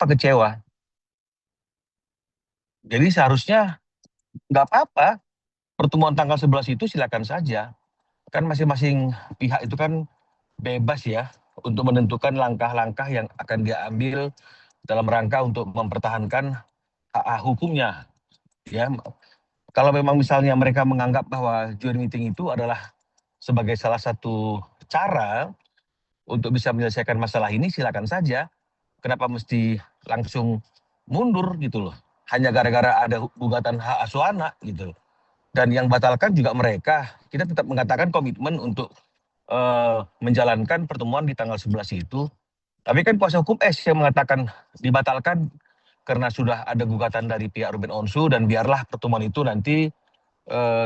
Kenapa kecewa? Jadi seharusnya nggak apa-apa, pertemuan tanggal 11 itu silakan saja. Kan masing-masing pihak itu kan bebas ya untuk menentukan langkah-langkah yang akan dia ambil dalam rangka untuk mempertahankan hak hukumnya. Ya, kalau memang misalnya mereka menganggap bahwa joint meeting itu adalah sebagai salah satu cara untuk bisa menyelesaikan masalah ini, silakan saja. Kenapa mesti langsung mundur gitu loh? Hanya gara-gara ada gugatan hak asuh anak gitu. Dan yang batalkan juga mereka. Kita tetap mengatakan komitmen untuk menjalankan pertemuan di tanggal 11 itu. Tapi kan kuasa hukum S yang mengatakan dibatalkan karena sudah ada gugatan dari pihak Ruben Onsu dan biarlah pertemuan itu nanti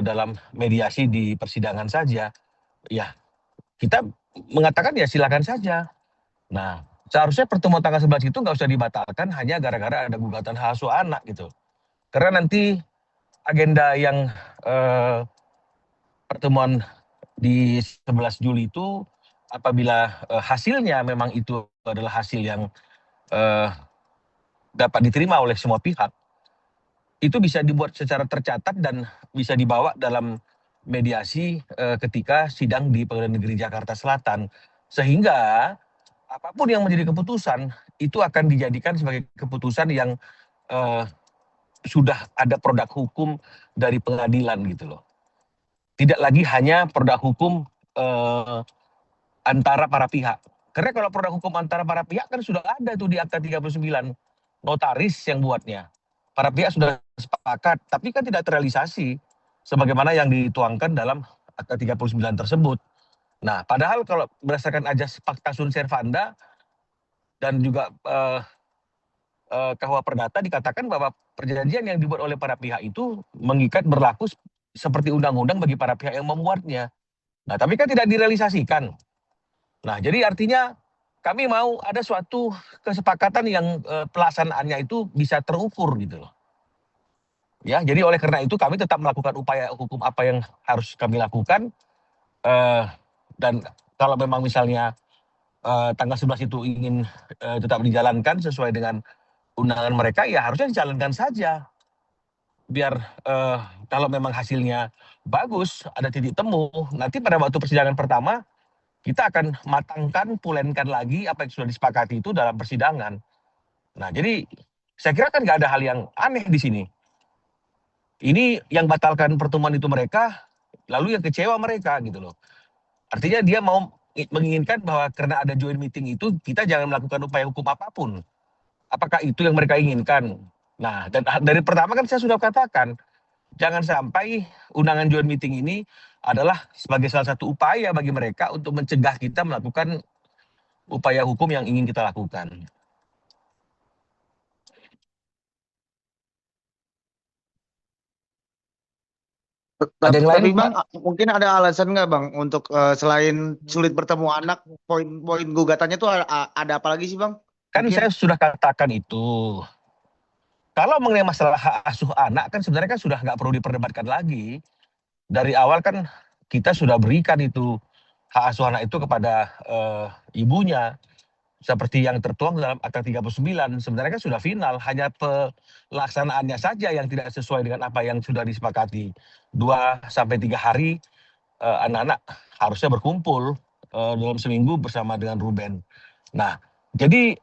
dalam mediasi di persidangan saja. Ya, kita mengatakan ya silakan saja. Nah, seharusnya pertemuan tanggal 11 itu nggak usah dibatalkan hanya gara-gara ada gugatan hak asuh anak gitu. Karena nanti agenda yang pertemuan di 11 Juli itu apabila hasilnya memang itu adalah hasil yang eh, dapat diterima oleh semua pihak, itu bisa dibuat secara tercatat dan bisa dibawa dalam mediasi ketika sidang di Pengadilan Negeri Jakarta Selatan. Sehingga apapun yang menjadi keputusan itu akan dijadikan sebagai keputusan yang eh, sudah ada produk hukum dari pengadilan gitu loh. Tidak lagi hanya produk hukum eh, antara para pihak. Karena kalau produk hukum antara para pihak kan sudah ada tuh di Akta 39, notaris yang buatnya. Para pihak sudah sepakat, tapi kan tidak terrealisasi sebagaimana yang dituangkan dalam Akta 39 tersebut. Nah, padahal kalau berdasarkan ajas Fakta Sunt Servanda dan juga KUH Perdata dikatakan bahwa perjanjian yang dibuat oleh para pihak itu mengikat berlaku seperti undang-undang bagi para pihak yang membuatnya. Nah, tapi kan tidak direalisasikan. Nah, jadi artinya kami mau ada suatu kesepakatan yang pelaksanaannya itu bisa terukur gitu loh. Ya, jadi oleh karena itu kami tetap melakukan upaya hukum apa yang harus kami lakukan eh, dan kalau memang misalnya tanggal 11 itu ingin tetap dijalankan sesuai dengan undangan mereka ya harusnya dijalankan saja. Biar kalau memang hasilnya bagus, ada titik temu, nanti pada waktu persidangan pertama kita akan matangkan, pulenkan lagi apa yang sudah disepakati itu dalam persidangan. Nah, jadi saya kira kan nggak ada hal yang aneh di sini. Ini yang batalkan pertemuan itu mereka, lalu yang kecewa mereka gitu loh. Artinya dia mau menginginkan bahwa karena ada joint meeting itu kita jangan melakukan upaya hukum apapun. Apakah itu yang mereka inginkan? Nah, dan dari pertama kan saya sudah katakan, jangan sampai undangan joint meeting ini adalah sebagai salah satu upaya bagi mereka untuk mencegah kita melakukan upaya hukum yang ingin kita lakukan. Ada yang lain, Tapi Bang, Pak? mungkin ada alasan nggak Bang untuk selain sulit bertemu anak, poin-poin gugatannya tuh ada apa lagi sih Bang? Kan Mungkin. saya sudah katakan itu. Kalau mengenai masalah hak asuh anak kan sebenarnya kan sudah nggak perlu diperdebatkan lagi. Dari awal kan kita sudah berikan itu hak asuh anak itu kepada ibunya. Seperti yang tertuang dalam Akta 39, sebenarnya kan sudah final, hanya pelaksanaannya saja yang tidak sesuai dengan apa yang sudah disepakati. 2 sampai 3 hari anak-anak harusnya berkumpul dalam seminggu bersama dengan Ruben. Nah, jadi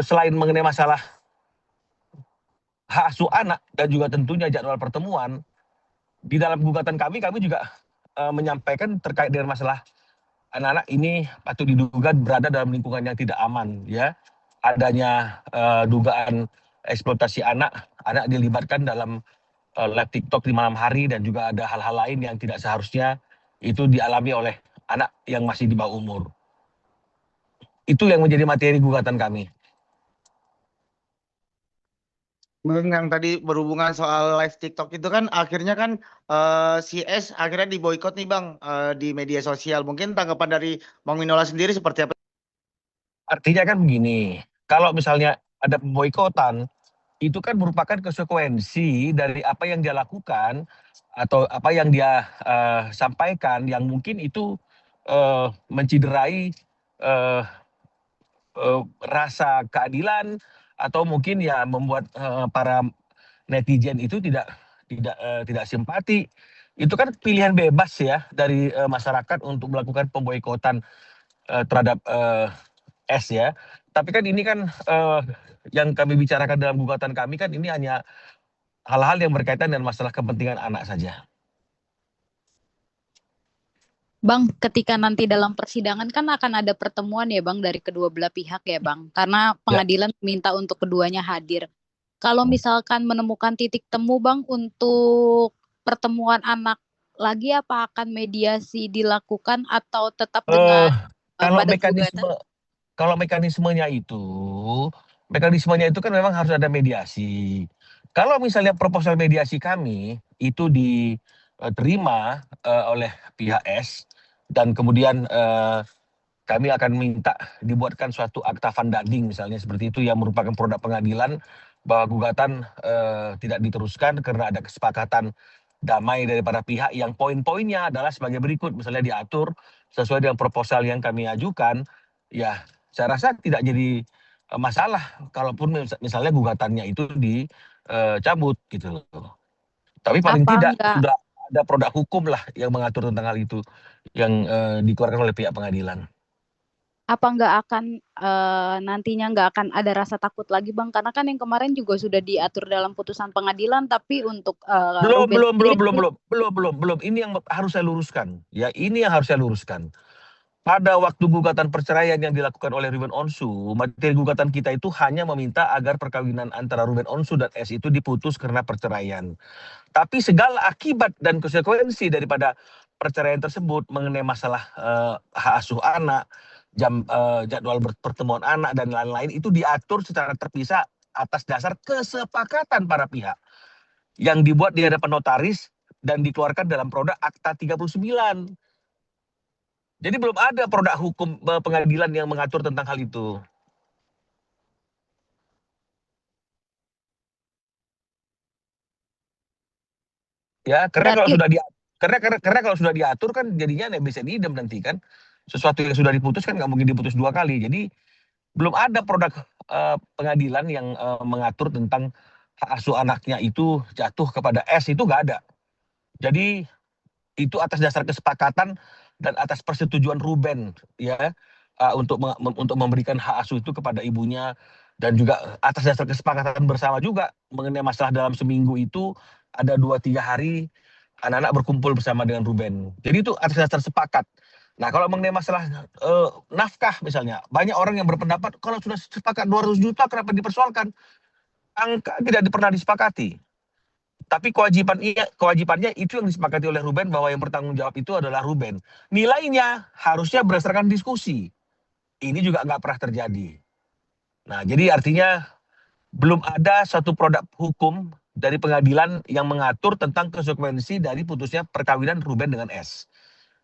selain mengenai masalah hak asuh anak dan juga tentunya jadwal pertemuan, di dalam gugatan kami juga menyampaikan terkait dengan masalah anak-anak ini patut diduga berada dalam lingkungan yang tidak aman ya. Adanya dugaan eksploitasi anak, anak dilibatkan dalam live TikTok di malam hari dan juga ada hal-hal lain yang tidak seharusnya itu dialami oleh anak yang masih di bawah umur. Itu yang menjadi materi gugatan kami. Bang, yang tadi berhubungan soal live TikTok itu kan akhirnya kan si S akhirnya diboikot nih Bang di media sosial. Mungkin tanggapan dari Bang Minola sendiri seperti apa? Artinya kan begini, kalau misalnya ada pemboikotan, itu kan merupakan konsekuensi dari apa yang dia lakukan atau apa yang dia sampaikan yang mungkin itu menciderai eh, rasa keadilan atau mungkin ya membuat para netizen itu tidak simpati. Itu kan pilihan bebas ya dari masyarakat untuk melakukan pemboikotan terhadap S ya. Tapi kan ini kan yang kami bicarakan dalam gugatan kami kan ini hanya hal-hal yang berkaitan dengan masalah kepentingan anak saja. Bang, ketika nanti dalam persidangan kan akan ada pertemuan ya Bang dari kedua belah pihak ya Bang. Karena Ya. pengadilan minta untuk keduanya hadir. Kalau misalkan menemukan titik temu Bang untuk pertemuan anak lagi, apa akan mediasi dilakukan atau tetap dengan Kalau pada gugatan? mekanismenya itu kan memang harus ada mediasi. Kalau misalnya proposal mediasi kami itu diterima oleh pihak S dan kemudian kami akan minta dibuatkan suatu akta funding misalnya seperti itu yang merupakan produk pengadilan bahwa gugatan tidak diteruskan karena ada kesepakatan damai dari para pihak yang poin-poinnya adalah sebagai berikut, misalnya diatur sesuai dengan proposal yang kami ajukan, ya saya rasa tidak jadi masalah kalaupun misalnya gugatannya itu dicabut gitu loh. Tapi paling Apa tidak enggak sudah ada produk hukum lah yang mengatur tentang hal itu yang dikeluarkan oleh pihak pengadilan. akan nantinya nggak akan ada rasa takut lagi Bang, karena kan yang kemarin juga sudah diatur dalam putusan pengadilan, tapi untuk Ruben sendiri Belum. Ini yang harus saya luruskan. Ya, ini yang harus saya luruskan. Pada waktu gugatan perceraian yang dilakukan oleh Ruben Onsu, materi gugatan kita itu hanya meminta agar perkawinan antara Ruben Onsu dan S itu diputus karena perceraian. Tapi segala akibat dan konsekuensi daripada perceraian tersebut mengenai masalah hak asuh anak, jadwal pertemuan anak dan lain-lain itu diatur secara terpisah atas dasar kesepakatan para pihak yang dibuat di hadapan notaris dan dikeluarkan dalam produk Akta 39. Jadi belum ada produk hukum pengadilan yang mengatur tentang hal itu. Ya, karena kalau sudah diatur kan jadinya nebis and idem nanti kan. Sesuatu yang sudah diputus kan nggak mungkin diputus dua kali. Jadi belum ada produk pengadilan yang mengatur tentang hak asuh anaknya itu jatuh kepada S, itu nggak ada. Jadi itu atas dasar kesepakatan dan atas persetujuan Ruben ya untuk memberikan hak asuh itu kepada ibunya, dan juga atas dasar kesepakatan bersama juga mengenai masalah dalam seminggu itu ada 2-3 hari anak-anak berkumpul bersama dengan Ruben. Jadi itu atas dasar sepakat. Nah, kalau mengenai masalah nafkah misalnya, banyak orang yang berpendapat kalau sudah sepakat 200 juta kenapa dipersoalkan? Angka tidak pernah disepakati. Tapi kewajibannya itu yang disepakati oleh Ruben, bahwa yang bertanggung jawab itu adalah Ruben. Nilainya harusnya berdasarkan diskusi. Ini juga nggak pernah terjadi. Nah, jadi artinya belum ada satu produk hukum dari pengadilan yang mengatur tentang konsekuensi dari putusnya perkawinan Ruben dengan S.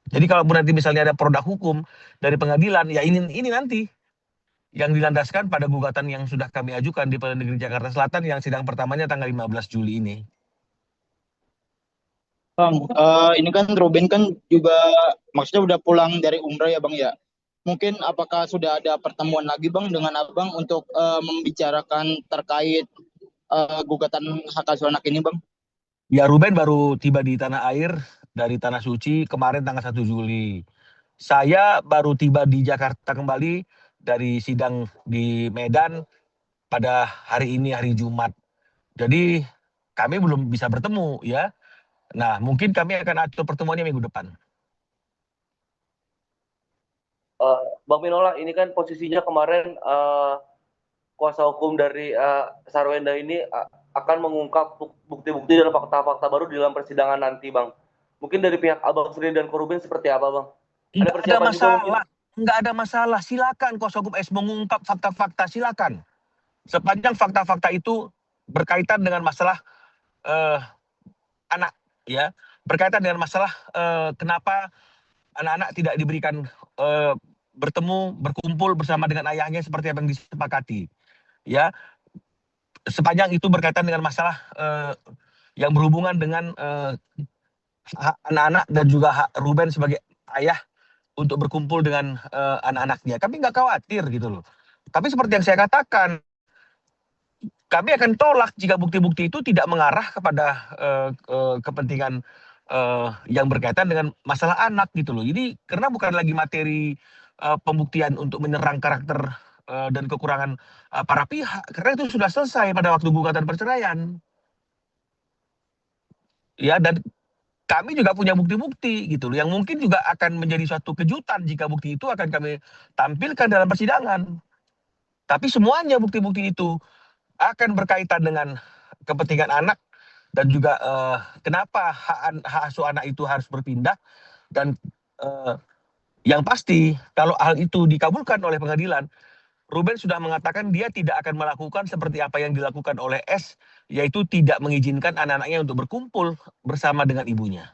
Jadi kalau nanti misalnya ada produk hukum dari pengadilan, ya ini nanti yang dilandaskan pada gugatan yang sudah kami ajukan di Pengadilan Negeri Jakarta Selatan yang sidang pertamanya tanggal 15 Juli ini. Bang, ini kan Ruben kan juga maksudnya udah pulang dari umrah ya Bang ya. Mungkin apakah sudah ada pertemuan lagi Bang dengan Abang untuk membicarakan terkait gugatan hak asuh anak ini Bang? Ya, Ruben baru tiba di tanah air dari Tanah Suci kemarin tanggal 1 Juli. Saya baru tiba di Jakarta kembali dari sidang di Medan pada hari ini, hari Jumat. Jadi kami belum bisa bertemu ya. Nah, mungkin kami akan atur pertemuannya minggu depan. Bang Minola, ini kan posisinya kemarin kuasa hukum dari Sarwenda ini akan mengungkap bukti-bukti dan fakta-fakta baru di dalam persidangan nanti, Bang. Mungkin dari pihak Abang sendiri dan Ko Ruben seperti apa, Bang? Ada persiapan juga mungkin? Nggak ada masalah. Silakan kuasa hukum S mengungkap fakta-fakta, silakan. Sepanjang fakta-fakta itu berkaitan dengan masalah anak, ya, berkaitan dengan masalah kenapa anak-anak tidak diberikan bertemu, berkumpul bersama dengan ayahnya seperti apa yang disepakati, ya. Sepanjang itu berkaitan dengan masalah yang berhubungan dengan hak anak-anak dan juga hak Ruben sebagai ayah untuk berkumpul dengan anak-anaknya, kami nggak khawatir gitu loh. Tapi seperti yang saya katakan, kami akan tolak jika bukti-bukti itu tidak mengarah kepada kepentingan yang berkaitan dengan masalah anak gitu loh. Jadi karena bukan lagi materi pembuktian untuk menyerang karakter dan kekurangan para pihak, karena itu sudah selesai pada waktu gugatan perceraian. Ya, dan kami juga punya bukti-bukti gitu loh, yang mungkin juga akan menjadi suatu kejutan jika bukti itu akan kami tampilkan dalam persidangan. Tapi semuanya bukti-bukti itu akan berkaitan dengan kepentingan anak dan juga kenapa hak asuh anak itu harus berpindah, dan yang pasti kalau hal itu dikabulkan oleh pengadilan, Ruben sudah mengatakan dia tidak akan melakukan seperti apa yang dilakukan oleh S, yaitu tidak mengizinkan anak-anaknya untuk berkumpul bersama dengan ibunya.